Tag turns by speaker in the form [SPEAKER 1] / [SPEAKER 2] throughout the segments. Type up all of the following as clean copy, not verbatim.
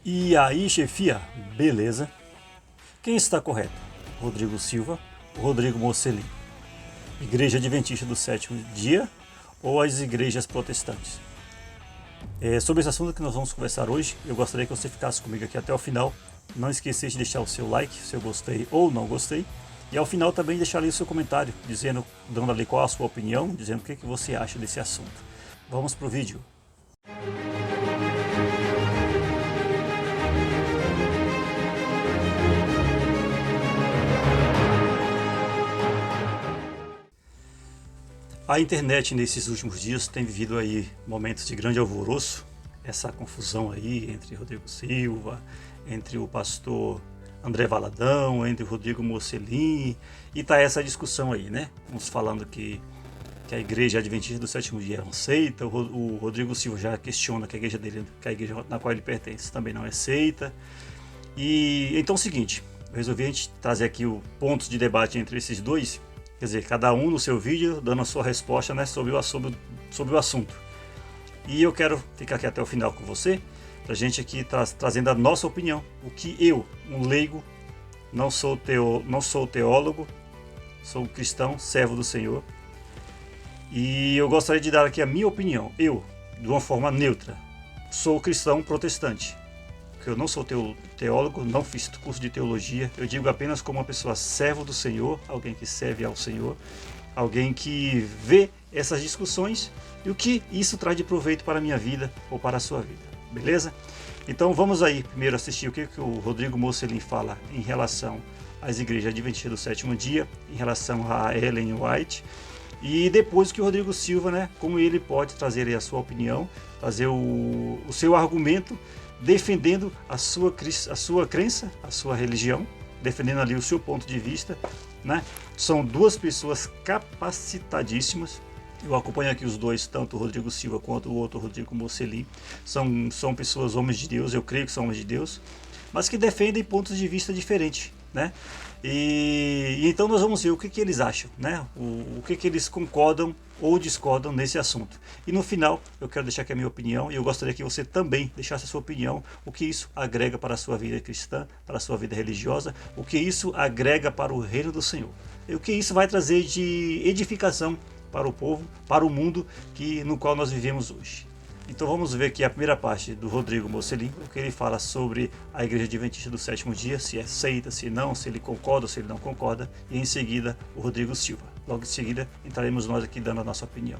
[SPEAKER 1] E aí, chefia, beleza? Quem está correto? Rodrigo Silva ou Rodrigo Mocelin? Igreja Adventista do Sétimo Dia ou as igrejas protestantes? Sobre esse assunto que nós vamos conversar hoje, eu gostaria que você ficasse comigo aqui até o final. Não esqueça de deixar o seu like, se eu gostei ou não gostei. E ao final também deixar ali o seu comentário, dando ali qual a sua opinião, dizendo o que você acha desse assunto. Vamos pro vídeo. A internet nesses últimos dias tem vivido aí momentos de grande alvoroço, essa confusão aí entre Rodrigo Silva, entre o pastor André Valadão, entre o Rodrigo Mocelin, e tá essa discussão aí, né? Uns falando que a igreja Adventista do Sétimo Dia é uma seita, o Rodrigo Silva já questiona que a igreja dele, que a igreja na qual ele pertence também não é seita. E então é o seguinte, eu resolvi a gente trazer aqui pontos de debate entre esses dois. Quer dizer, cada um no seu vídeo dando a sua resposta, né, sobre o assunto. E eu quero ficar aqui até o final com você, pra gente aqui trazendo a nossa opinião. O que eu, um leigo, não sou teólogo, sou um cristão, servo do Senhor. E eu gostaria de dar aqui a minha opinião. Eu, de uma forma neutra, sou cristão protestante. Eu não sou teólogo, não fiz curso de teologia, eu digo apenas como uma pessoa servo do Senhor, alguém que serve ao Senhor, alguém que vê essas discussões e o que isso traz de proveito para a minha vida ou para a sua vida, beleza? Então vamos aí primeiro assistir o que o Rodrigo Mocelin fala em relação às igrejas adventistas do sétimo dia, em relação a Ellen White, e depois o que o Rodrigo Silva, né, como ele pode trazer aí a sua opinião, trazer o seu argumento, defendendo a sua crença, a sua religião, defendendo ali o seu ponto de vista, né? São duas pessoas capacitadíssimas. Eu acompanho aqui os dois, tanto o Rodrigo Silva quanto o outro Rodrigo Mocelin. São pessoas, homens de Deus, eu creio que são homens de Deus, mas que defendem pontos de vista diferentes, né? E então nós vamos ver o que eles acham, né? O que eles concordam ou discordam nesse assunto. E no final eu quero deixar aqui a minha opinião e eu gostaria que você também deixasse a sua opinião, o que isso agrega para a sua vida cristã, para a sua vida religiosa, o que isso agrega para o reino do Senhor, e o que isso vai trazer de edificação para o povo, para o mundo no qual nós vivemos hoje. Então vamos ver aqui a primeira parte do Rodrigo Mocelin, o que ele fala sobre a igreja adventista do sétimo dia, se é seita, se não, se ele concorda ou se ele não concorda, e em seguida o Rodrigo Silva. Logo em seguida entraremos nós aqui dando a nossa opinião.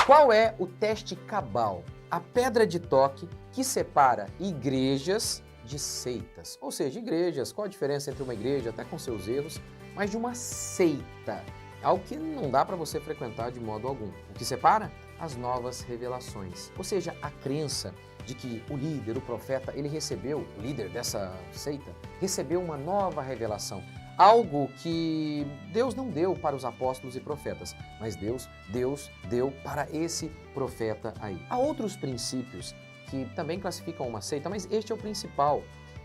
[SPEAKER 2] Qual é o teste cabal, a pedra de toque que separa igrejas de seitas? Ou seja, igrejas, qual a diferença entre uma igreja, até com seus erros, mas de uma seita? Algo que não dá para você frequentar de modo algum. O que separa? As novas revelações. Ou seja, a crença de que o líder, o profeta, ele recebeu, o líder dessa seita, recebeu uma nova revelação. Algo que Deus não deu para os apóstolos e profetas, mas Deus deu para esse profeta aí. Há outros princípios que também classificam uma seita, mas este é o principal.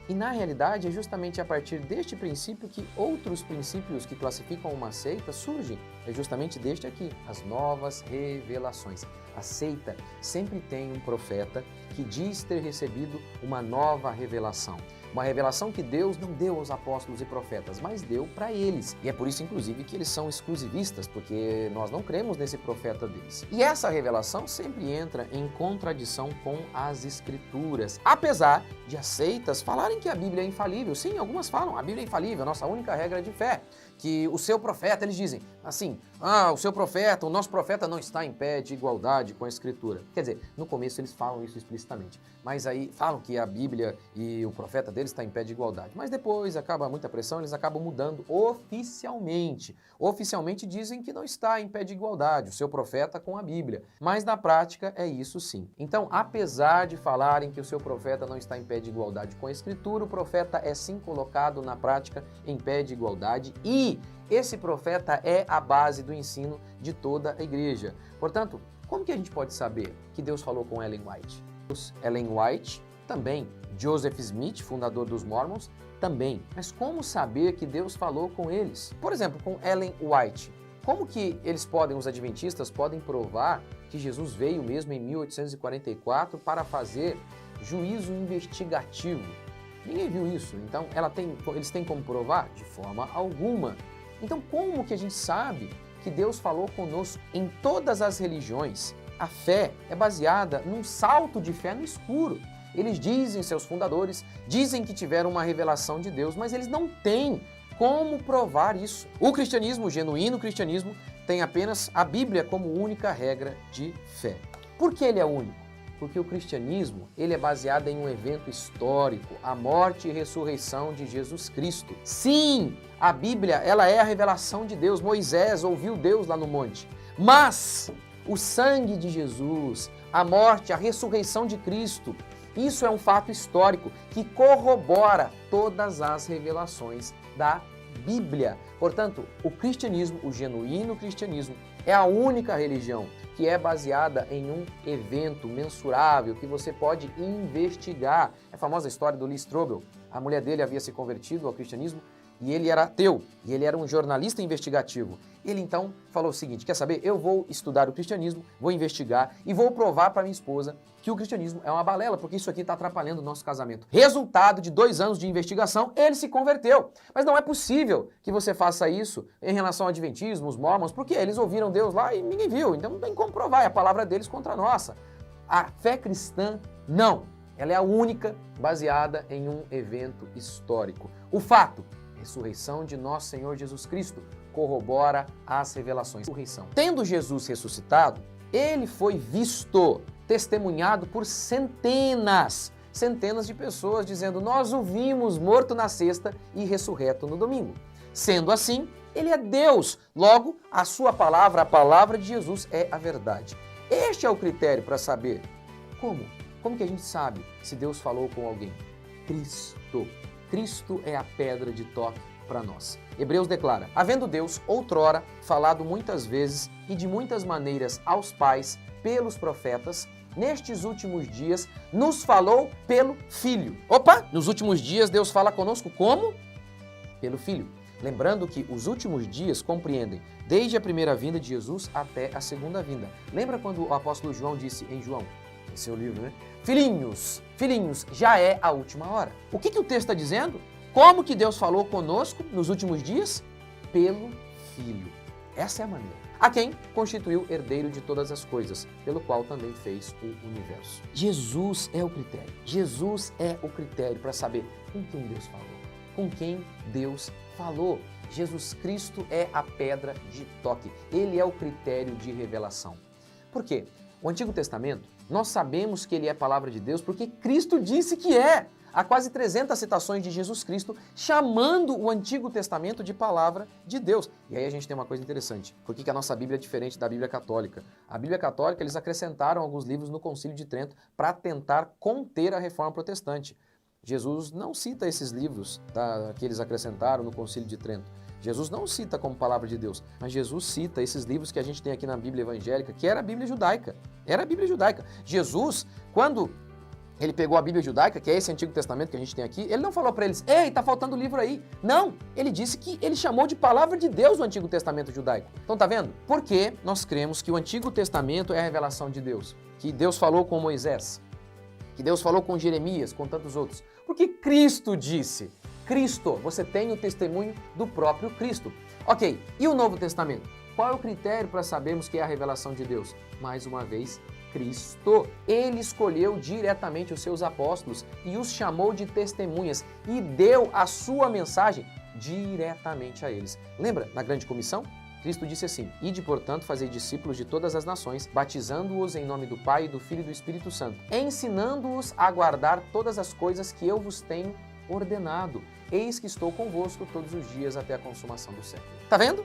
[SPEAKER 2] E na realidade é justamente a partir deste princípio que outros princípios que classificam uma seita surgem. É justamente deste aqui, as novas revelações. A seita sempre tem um profeta que diz ter recebido uma nova revelação. Uma revelação que Deus não deu aos apóstolos e profetas, mas deu para eles. E é por isso, inclusive, que eles são exclusivistas, porque nós não cremos nesse profeta deles. E essa revelação sempre entra em contradição com as Escrituras. Apesar de as seitas falarem que a Bíblia é infalível. Sim, algumas falam, a Bíblia é infalível, a nossa única regra de fé. Que o seu profeta, eles dizem assim, o seu profeta, o nosso profeta não está em pé de igualdade com a Escritura. Quer dizer, no começo eles falam isso explicitamente, mas aí falam que a Bíblia e o profeta deles está em pé de igualdade. Mas depois acaba muita pressão, eles acabam mudando oficialmente. Oficialmente dizem que não está em pé de igualdade, o seu profeta com a Bíblia. Mas na prática é isso sim. Então, apesar de falarem que o seu profeta não está em pé de igualdade com a Escritura, o profeta é sim colocado na prática em pé de igualdade e esse profeta é a base do ensino de toda a igreja. Portanto, como que a gente pode saber que Deus falou com Ellen White? Ellen White também, Joseph Smith, fundador dos Mormons, também. Mas como saber que Deus falou com eles? Por exemplo, com Ellen White. Como que os adventistas, podem provar que Jesus veio mesmo em 1844 para fazer juízo investigativo Ninguém viu isso. Então, eles têm como provar? De forma alguma. Então, como que a gente sabe que Deus falou conosco em todas as religiões? A fé é baseada num salto de fé no escuro. Eles dizem, seus fundadores, dizem que tiveram uma revelação de Deus, mas eles não têm como provar isso. O cristianismo, o genuíno cristianismo, tem apenas a Bíblia como única regra de fé. Por que ele é único? Porque o cristianismo ele é baseado em um evento histórico, a morte e ressurreição de Jesus Cristo. Sim, a Bíblia ela é a revelação de Deus. Moisés ouviu Deus lá no monte. Mas o sangue de Jesus, a morte, a ressurreição de Cristo, isso é um fato histórico que corrobora todas as revelações da Bíblia. Portanto, o cristianismo, o genuíno cristianismo, é a única religião que é baseada em um evento mensurável que você pode investigar. É a famosa história do Lee Strobel. A mulher dele havia se convertido ao cristianismo e ele era ateu, e ele era um jornalista investigativo. Ele então falou o seguinte, quer saber? Eu vou estudar o cristianismo, vou investigar e vou provar para minha esposa que o cristianismo é uma balela, porque isso aqui está atrapalhando o nosso casamento. Resultado de 2 anos de investigação, ele se converteu. Mas não é possível que você faça isso em relação ao adventismo, os mormons, porque eles ouviram Deus lá e ninguém viu, então não tem como provar, é a palavra deles contra a nossa. A fé cristã, não. Ela é a única baseada em um evento histórico. O fato, ressurreição de nosso Senhor Jesus Cristo, corrobora as revelações. Ressurreição. Tendo Jesus ressuscitado, ele foi visto, testemunhado por centenas de pessoas dizendo, nós o vimos morto na sexta e ressurreto no domingo. Sendo assim, ele é Deus. Logo, a sua palavra, a palavra de Jesus é a verdade. Este é o critério para saber como. Como que a gente sabe se Deus falou com alguém? Cristo. Cristo é a pedra de toque para nós. Hebreus declara, havendo Deus outrora falado muitas vezes e de muitas maneiras aos pais pelos profetas, nestes últimos dias nos falou pelo Filho. Opa! Nos últimos dias Deus fala conosco como? Pelo Filho. Lembrando que os últimos dias compreendem desde a primeira vinda de Jesus até a segunda vinda. Lembra quando o apóstolo João disse em João, esse é o livro, né? Filhinhos, já é a última hora. O que o texto está dizendo? Como que Deus falou conosco nos últimos dias? Pelo Filho. Essa é a maneira. A quem constituiu herdeiro de todas as coisas, pelo qual também fez o universo. Jesus é o critério. Jesus é o critério para saber com quem Deus falou. Com quem Deus falou. Jesus Cristo é a pedra de toque. Ele é o critério de revelação. Por quê? O Antigo Testamento, nós sabemos que ele é palavra de Deus porque Cristo disse que é. Há quase 300 citações de Jesus Cristo chamando o Antigo Testamento de palavra de Deus. E aí a gente tem uma coisa interessante. Por que a nossa Bíblia é diferente da Bíblia Católica? A Bíblia Católica, eles acrescentaram alguns livros no Concílio de Trento para tentar conter a Reforma Protestante. Jesus não cita esses livros que eles acrescentaram no Concílio de Trento. Jesus não cita como palavra de Deus, mas Jesus cita esses livros que a gente tem aqui na Bíblia evangélica, que era a Bíblia judaica. Era a Bíblia judaica. Jesus, quando ele pegou a Bíblia judaica, que é esse Antigo Testamento que a gente tem aqui, ele não falou para eles, ei, tá faltando livro aí. Não, ele disse que ele chamou de palavra de Deus o Antigo Testamento judaico. Então tá vendo? Por que nós cremos que o Antigo Testamento é a revelação de Deus? Que Deus falou com Moisés, que Deus falou com Jeremias, com tantos outros. Porque Cristo disse. Cristo, você tem o testemunho do próprio Cristo. Ok, e o Novo Testamento? Qual é o critério para sabermos que é a revelação de Deus? Mais uma vez, Cristo. Ele escolheu diretamente os seus apóstolos e os chamou de testemunhas e deu a sua mensagem diretamente a eles. Lembra, na grande comissão? Cristo disse assim, ide, portanto, fazei discípulos de todas as nações, batizando-os em nome do Pai, do Filho e do Espírito Santo, ensinando-os a guardar todas as coisas que eu vos tenho ordenado. Eis que estou convosco todos os dias até a consumação do século. Tá vendo?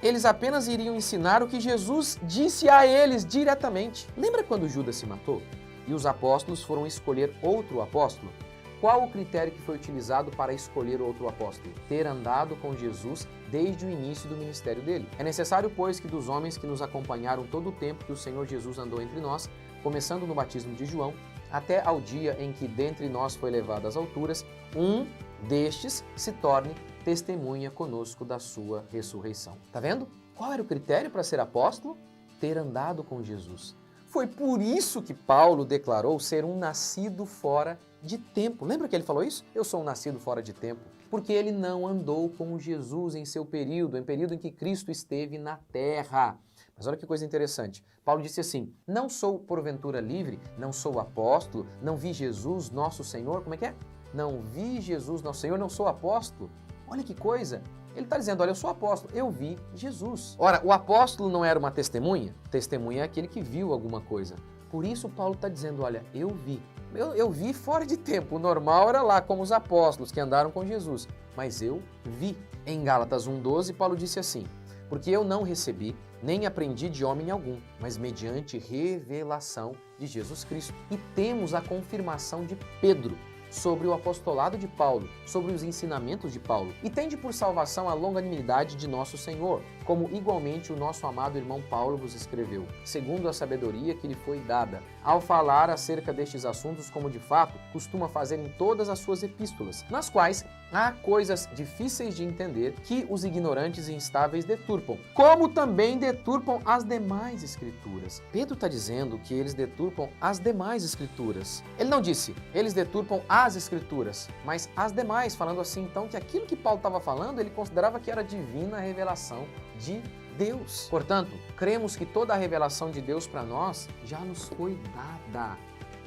[SPEAKER 2] Eles apenas iriam ensinar o que Jesus disse a eles diretamente. Lembra quando Judas se matou? E os apóstolos foram escolher outro apóstolo? Qual o critério que foi utilizado para escolher outro apóstolo? Ter andado com Jesus desde o início do ministério dele. É necessário, pois, que dos homens que nos acompanharam todo o tempo que o Senhor Jesus andou entre nós, começando no batismo de João, até ao dia em que dentre nós foi levado às alturas, um destes se torne testemunha conosco da sua ressurreição. Tá vendo? Qual era o critério para ser apóstolo? Ter andado com Jesus. foi por isso que Paulo declarou ser um nascido fora de tempo. Lembra que ele falou isso? Eu sou um nascido fora de tempo. Porque ele não andou com Jesus em seu período, em período em que Cristo esteve na terra. Mas olha que coisa interessante. Paulo disse assim, não sou porventura livre, não sou apóstolo, não vi Jesus nosso Senhor. Como é que é? Não vi Jesus nosso Senhor, não sou apóstolo. Olha que coisa. Ele está dizendo, olha, eu sou apóstolo, eu vi Jesus. Ora, o apóstolo não era uma testemunha? Testemunha é aquele que viu alguma coisa. Por isso Paulo está dizendo, olha, eu vi. Eu vi fora de tempo. O normal era lá, como os apóstolos que andaram com Jesus. Mas eu vi. Em Gálatas 1,12, Paulo disse assim, porque eu não recebi, nem aprendi de homem algum, mas mediante revelação de Jesus Cristo. E temos a confirmação de Pedro sobre o apostolado de Paulo, sobre os ensinamentos de Paulo. E tende por salvação a longanimidade de nosso Senhor, como igualmente o nosso amado irmão Paulo vos escreveu, segundo a sabedoria que lhe foi dada, ao falar acerca destes assuntos como de fato costuma fazer em todas as suas epístolas, nas quais há coisas difíceis de entender que os ignorantes e instáveis deturpam, como também deturpam as demais escrituras. Pedro está dizendo que eles deturpam as demais escrituras. Ele não disse, eles deturpam as escrituras, mas as demais, falando assim então que aquilo que Paulo estava falando, ele considerava que era divina revelação de Deus. Portanto, cremos que toda a revelação de Deus para nós já nos foi dada.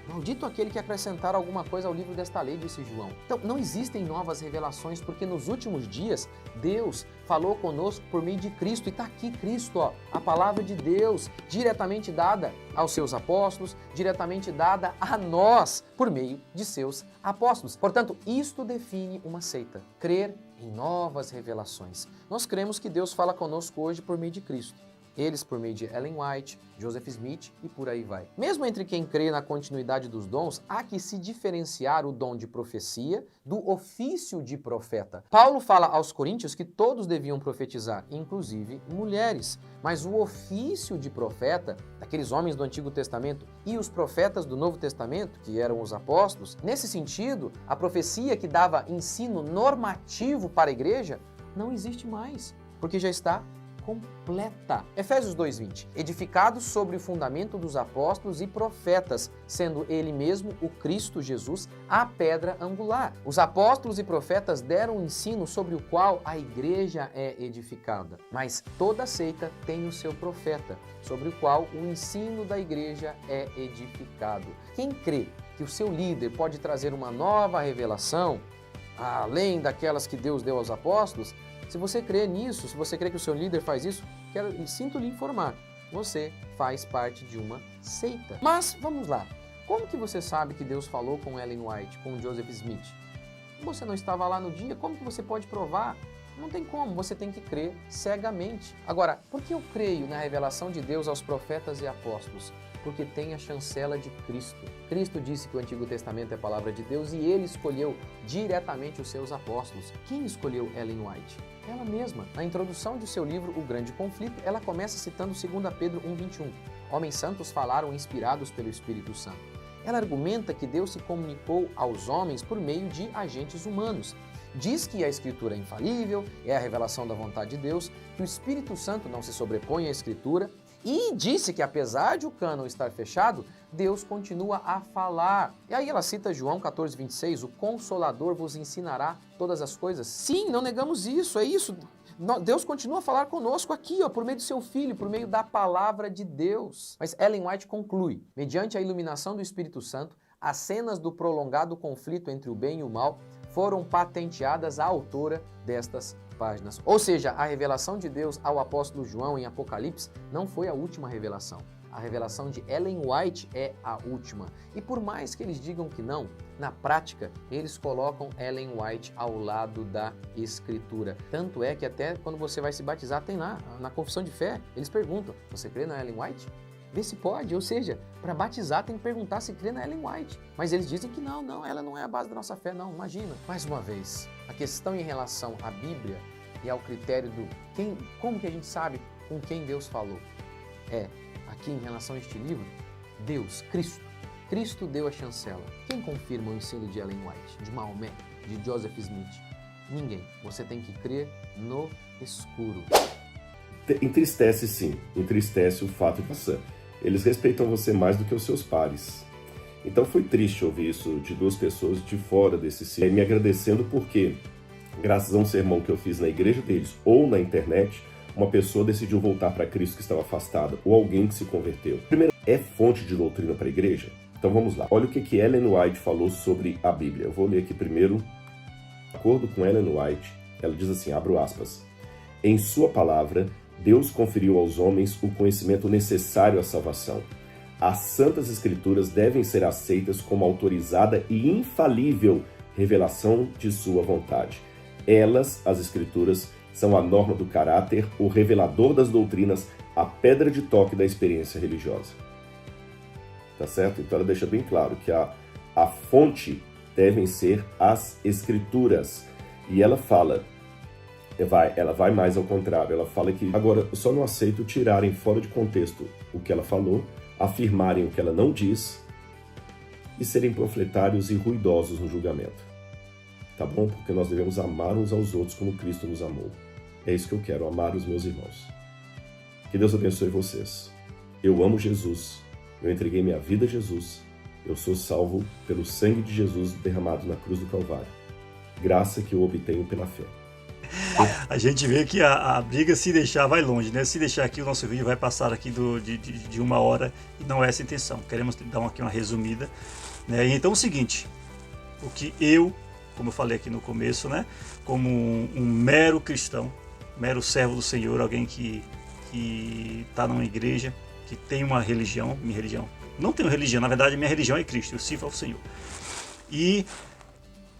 [SPEAKER 2] Maldito aquele que acrescentar alguma coisa ao livro desta lei, disse João. Então, não existem novas revelações, porque nos últimos dias, Deus falou conosco por meio de Cristo. E está aqui Cristo, ó, a palavra de Deus, diretamente dada aos seus apóstolos, diretamente dada a nós, por meio de seus apóstolos. Portanto, isto define uma seita, crer em novas revelações. Nós cremos que Deus fala conosco hoje por meio de Cristo. Eles por meio de Ellen White, Joseph Smith e por aí vai. Mesmo entre quem crê na continuidade dos dons, há que se diferenciar o dom de profecia do ofício de profeta. Paulo fala aos coríntios que todos deviam profetizar, inclusive mulheres. Mas o ofício de profeta, daqueles homens do Antigo Testamento e os profetas do Novo Testamento, que eram os apóstolos, nesse sentido, a profecia que dava ensino normativo para a igreja não existe mais, porque já está completa. Efésios 2:20. Edificados sobre o fundamento dos apóstolos e profetas, sendo ele mesmo, o Cristo Jesus, a pedra angular. Os apóstolos e profetas deram um ensino sobre o qual a igreja é edificada. Mas toda seita tem o seu profeta, sobre o qual o ensino da igreja é edificado. Quem crê que o seu líder pode trazer uma nova revelação, além daquelas que Deus deu aos apóstolos, se você crê nisso, se você crê que o seu líder faz isso, sinto lhe informar, você faz parte de uma seita. Mas, vamos lá, como que você sabe que Deus falou com Ellen White, com Joseph Smith? Você não estava lá no dia, como que você pode provar? Não tem como, você tem que crer cegamente. Agora, por que eu creio na revelação de Deus aos profetas e apóstolos? Porque tem a chancela de Cristo. Cristo disse que o Antigo Testamento é a palavra de Deus e ele escolheu diretamente os seus apóstolos. Quem escolheu Ellen White? Ela mesma. Na introdução de seu livro O Grande Conflito, ela começa citando 2 Pedro 1:21. Homens santos falaram inspirados pelo Espírito Santo. Ela argumenta que Deus se comunicou aos homens por meio de agentes humanos. Diz que a Escritura é infalível, é a revelação da vontade de Deus, que o Espírito Santo não se sobrepõe à Escritura, e disse que apesar de o cânon estar fechado, Deus continua a falar. E aí ela cita João 14:26, o Consolador vos ensinará todas as coisas. Sim, não negamos isso, é isso. Deus continua a falar conosco aqui, ó, por meio do seu Filho, por meio da palavra de Deus. Mas Ellen White conclui, mediante a iluminação do Espírito Santo, as cenas do prolongado conflito entre o bem e o mal foram patenteadas à autora destas páginas. Ou seja, a revelação de Deus ao apóstolo João em Apocalipse não foi a última revelação. A revelação de Ellen White é a última. E por mais que eles digam que não, na prática, eles colocam Ellen White ao lado da Escritura. Tanto é que até quando você vai se batizar, tem lá, na confissão de fé, eles perguntam, você crê na Ellen White? Vê se pode, ou seja, para batizar tem que perguntar se crê na Ellen White. Mas eles dizem que não, ela não é a base da nossa fé, não, imagina. Mais uma vez, a questão em relação à Bíblia e ao critério do como que a gente sabe com quem Deus falou? Aqui em relação a este livro, Deus, Cristo deu a chancela. Quem confirma o ensino de Ellen White, de Maomé, de Joseph Smith? Ninguém. Você tem que crer no escuro.
[SPEAKER 3] Entristece sim, entristece o fato de Eles respeitam você mais do que os seus pares. Então foi triste ouvir isso de duas pessoas de fora desse círculo, me agradecendo porque, graças a um sermão que eu fiz na igreja deles ou na internet, uma pessoa decidiu voltar para Cristo que estava afastada, ou alguém que se converteu. Primeiro, é fonte de doutrina para a igreja? Então vamos lá. Olha o que Ellen White falou sobre a Bíblia. Eu vou ler aqui primeiro. De acordo com Ellen White, ela diz assim, abro aspas, em sua palavra, Deus conferiu aos homens o conhecimento necessário à salvação. As Santas Escrituras devem ser aceitas como autorizada e infalível revelação de sua vontade. Elas, as Escrituras, são a norma do caráter, o revelador das doutrinas, a pedra de toque da experiência religiosa. Tá certo? Então ela deixa bem claro que a fonte devem ser as Escrituras. E ela fala, ela vai mais ao contrário, ela fala que agora eu só não aceito tirarem fora de contexto o que ela falou, afirmarem o que ela não diz e serem panfletários e ruidosos no julgamento. Tá bom? Porque nós devemos amar uns aos outros como Cristo nos amou. É isso que eu quero, amar os meus irmãos. Que Deus abençoe vocês. Eu amo Jesus, eu entreguei minha vida a Jesus, eu sou salvo pelo sangue de Jesus derramado na cruz do Calvário. Graça que eu obtenho pela fé.
[SPEAKER 1] A gente vê que a briga, se deixar, vai longe, né? Se deixar aqui, o nosso vídeo vai passar aqui de 1 hora e não é essa a intenção. Queremos dar aqui uma resumida, né? Então é o seguinte, o que eu, como eu falei aqui no começo, né? Como um mero cristão, mero servo do Senhor, alguém que está numa igreja, que tem uma religião, minha religião, não tenho religião, na verdade minha religião é Cristo, eu sirvo ao Senhor. E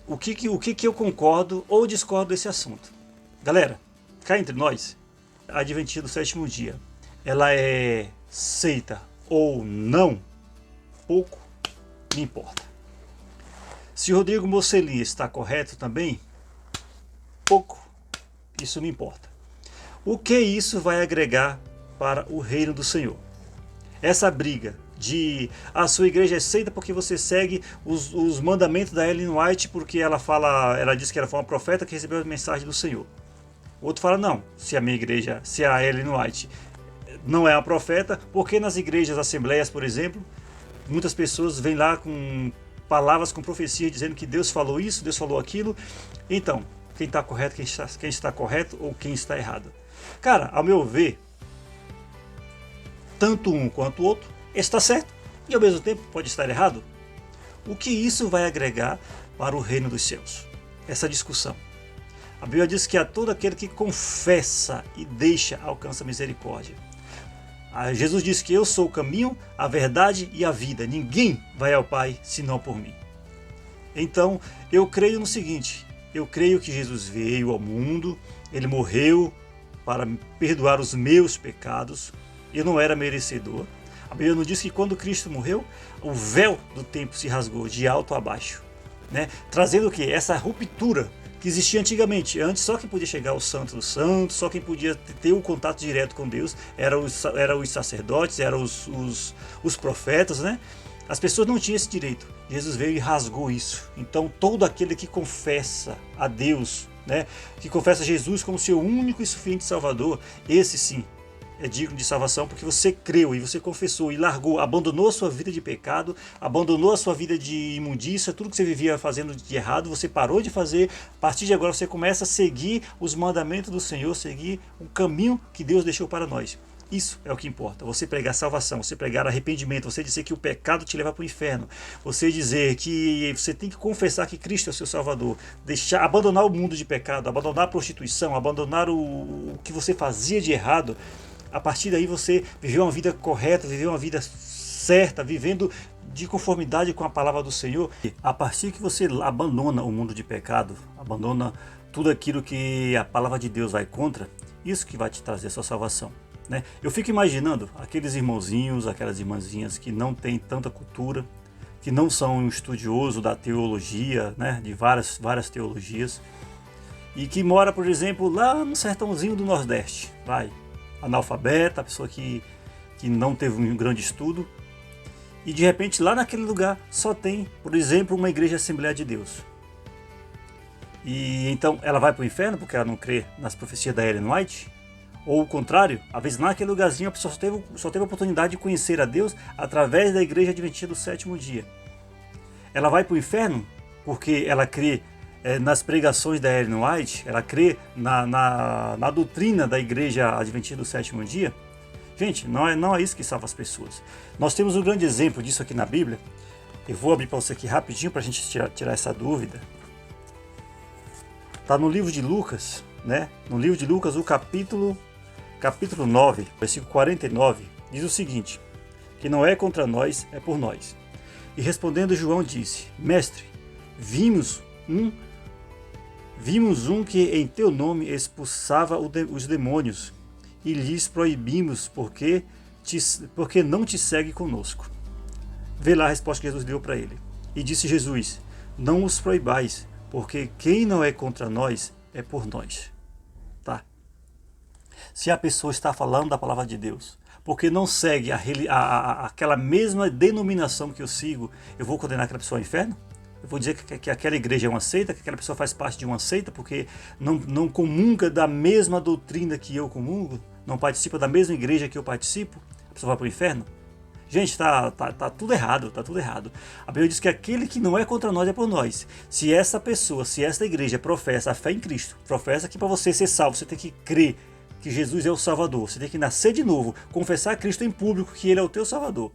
[SPEAKER 1] o que eu concordo ou discordo desse assunto? Galera, cá entre nós, a Adventia do Sétimo Dia, ela é seita ou não, pouco me importa. Se o Rodrigo Mocelin está correto também, pouco isso me importa. O que isso vai agregar para o reino do Senhor? Essa briga de a sua igreja é seita porque você segue os mandamentos da Ellen White, porque ela disse que ela foi uma profeta que recebeu a mensagem do Senhor. O outro fala, não, se a minha igreja, se a Ellen White não é uma profeta, porque nas igrejas, assembleias, por exemplo, muitas pessoas vêm lá com palavras, com profecias, dizendo que Deus falou isso, Deus falou aquilo. Então, quem está correto, quem está correto ou quem está errado? Cara, ao meu ver, tanto um quanto o outro está certo e ao mesmo tempo pode estar errado. O que isso vai agregar para o reino dos céus? Essa discussão. A Bíblia diz que a todo aquele que confessa e deixa alcança misericórdia. Jesus disse que eu sou o caminho, a verdade e a vida. Ninguém vai ao Pai senão por mim. Então, eu creio no seguinte, eu creio que Jesus veio ao mundo, ele morreu para perdoar os meus pecados, eu não era merecedor. A Bíblia nos diz que quando Cristo morreu, o véu do templo se rasgou de alto a baixo, né? Trazendo o quê? Essa ruptura que existia antigamente. Antes só quem podia chegar ao Santo dos Santos, só quem podia ter o contato direto com Deus eram os sacerdotes, eram os profetas, né? As pessoas não tinham esse direito. Jesus veio e rasgou isso. Então todo aquele que confessa a Deus, né, que confessa Jesus como seu único e suficiente Salvador, esse sim é digno de salvação, porque você creu e você confessou e largou, abandonou a sua vida de pecado, abandonou a sua vida de imundícia, tudo que você vivia fazendo de errado, você parou de fazer. A partir de agora você começa a seguir os mandamentos do Senhor, seguir o caminho que Deus deixou para nós. Isso é o que importa, você pregar salvação, você pregar arrependimento, você dizer que o pecado te leva para o inferno, você dizer que você tem que confessar que Cristo é o seu Salvador, abandonar o mundo de pecado, abandonar a prostituição, abandonar o que você fazia de errado. A partir daí você viveu uma vida correta, viveu uma vida certa, vivendo de conformidade com a palavra do Senhor. A partir que você abandona o mundo de pecado, abandona tudo aquilo que a palavra de Deus vai contra, isso que vai te trazer a sua salvação, né? Eu fico imaginando aqueles irmãozinhos, aquelas irmãzinhas que não têm tanta cultura, que não são um estudioso da teologia, né, de várias teologias, e que mora, por exemplo, lá no sertãozinho do Nordeste, analfabeta, a pessoa que não teve um grande estudo, e de repente lá naquele lugar só tem, por exemplo, uma igreja Assembleia de Deus. E então ela vai para o inferno porque ela não crê nas profecias da Ellen White? Ou o contrário, às vezes naquele lugarzinho a pessoa só teve a oportunidade de conhecer a Deus através da igreja adventista do sétimo dia. Ela vai para o inferno porque ela crê nas pregações da Ellen White, ela crê na doutrina da igreja adventista do sétimo dia. Gente, não é isso que salva as pessoas. Nós temos um grande exemplo disso aqui na Bíblia. Eu vou abrir para você aqui rapidinho para a gente tirar essa dúvida. Está no livro de Lucas, né? No livro de Lucas, o capítulo 9, versículo 49, diz o seguinte: que não é contra nós, é por nós. E respondendo João disse: Mestre, vimos um que em teu nome expulsava os demônios, e lhes proibimos porque não te segue conosco. Vê lá a resposta que Jesus deu para ele. E disse Jesus: não os proibais, porque quem não é contra nós é por nós. Tá? Se a pessoa está falando da palavra de Deus, porque não segue aquela mesma denominação que eu sigo, eu vou condenar aquela pessoa ao inferno? Eu vou dizer que aquela igreja é uma seita, que aquela pessoa faz parte de uma seita, porque não comunga da mesma doutrina que eu comungo, não participa da mesma igreja que eu participo, a pessoa vai para o inferno? Gente, tá tudo errado, tá tudo errado. A Bíblia diz que aquele que não é contra nós é por nós. Se essa pessoa, se esta igreja professa a fé em Cristo, professa que para você ser salvo, você tem que crer que Jesus é o Salvador, você tem que nascer de novo, confessar a Cristo em público que Ele é o teu Salvador,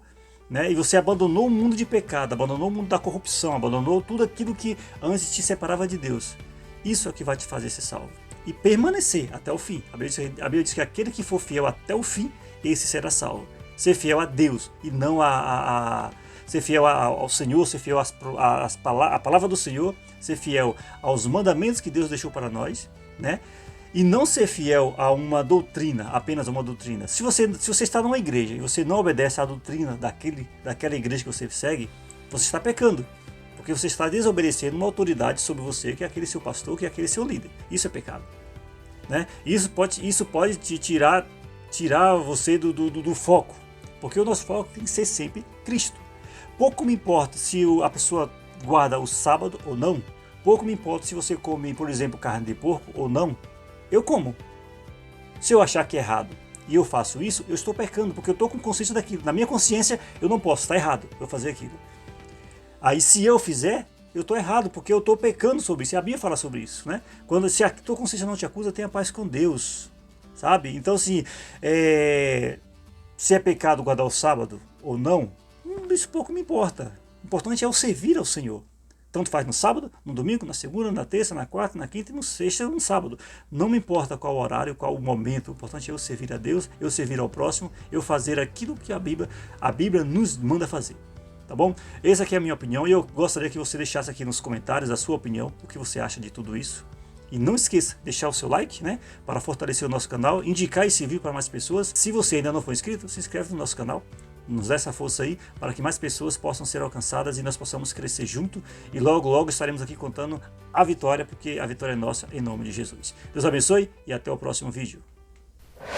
[SPEAKER 1] né? E você abandonou o mundo de pecado, abandonou o mundo da corrupção, abandonou tudo aquilo que antes te separava de Deus. Isso é o que vai te fazer ser salvo. E permanecer até o fim. A Bíblia diz que aquele que for fiel até o fim, esse será salvo. Ser fiel a Deus e não ser fiel ao Senhor, ser fiel à palavra do Senhor, ser fiel aos mandamentos que Deus deixou para nós, né? E não ser fiel a uma doutrina, apenas a uma doutrina. Se você está numa igreja e você não obedece à doutrina daquela igreja que você segue, você está pecando. Porque você está desobedecendo uma autoridade sobre você, que é aquele seu pastor, que é aquele seu líder. Isso é pecado, né? Isso pode te tirar você do foco. Porque o nosso foco tem que ser sempre Cristo. Pouco me importa se a pessoa guarda o sábado ou não. Pouco me importa se você come, por exemplo, carne de porco ou não. Eu como. Se eu achar que é errado e eu faço isso, eu estou pecando, porque eu estou com consciência daquilo. Na minha consciência, eu não posso, está errado eu fazer aquilo. Aí se eu fizer, eu estou errado, porque eu estou pecando sobre isso. E a Bíblia fala sobre isso, né? Se a tua consciência não te acusa, tenha paz com Deus. Sabe? Então, assim, se é pecado guardar o sábado ou não, isso pouco me importa. O importante é o servir ao Senhor. Tanto faz no sábado, no domingo, na segunda, na terça, na quarta, na quinta e no sexta no sábado. Não me importa qual horário, qual o momento. O importante é eu servir a Deus, eu servir ao próximo, eu fazer aquilo que a Bíblia nos manda fazer. Tá bom? Essa aqui é a minha opinião e eu gostaria que você deixasse aqui nos comentários a sua opinião, o que você acha de tudo isso. E não esqueça de deixar o seu like, né, para fortalecer o nosso canal, indicar esse vídeo para mais pessoas. Se você ainda não for inscrito, se inscreve no nosso canal, nos dá essa força aí, para que mais pessoas possam ser alcançadas e nós possamos crescer junto. E logo, logo estaremos aqui contando a vitória, porque a vitória é nossa, em nome de Jesus. Deus abençoe e até o próximo vídeo.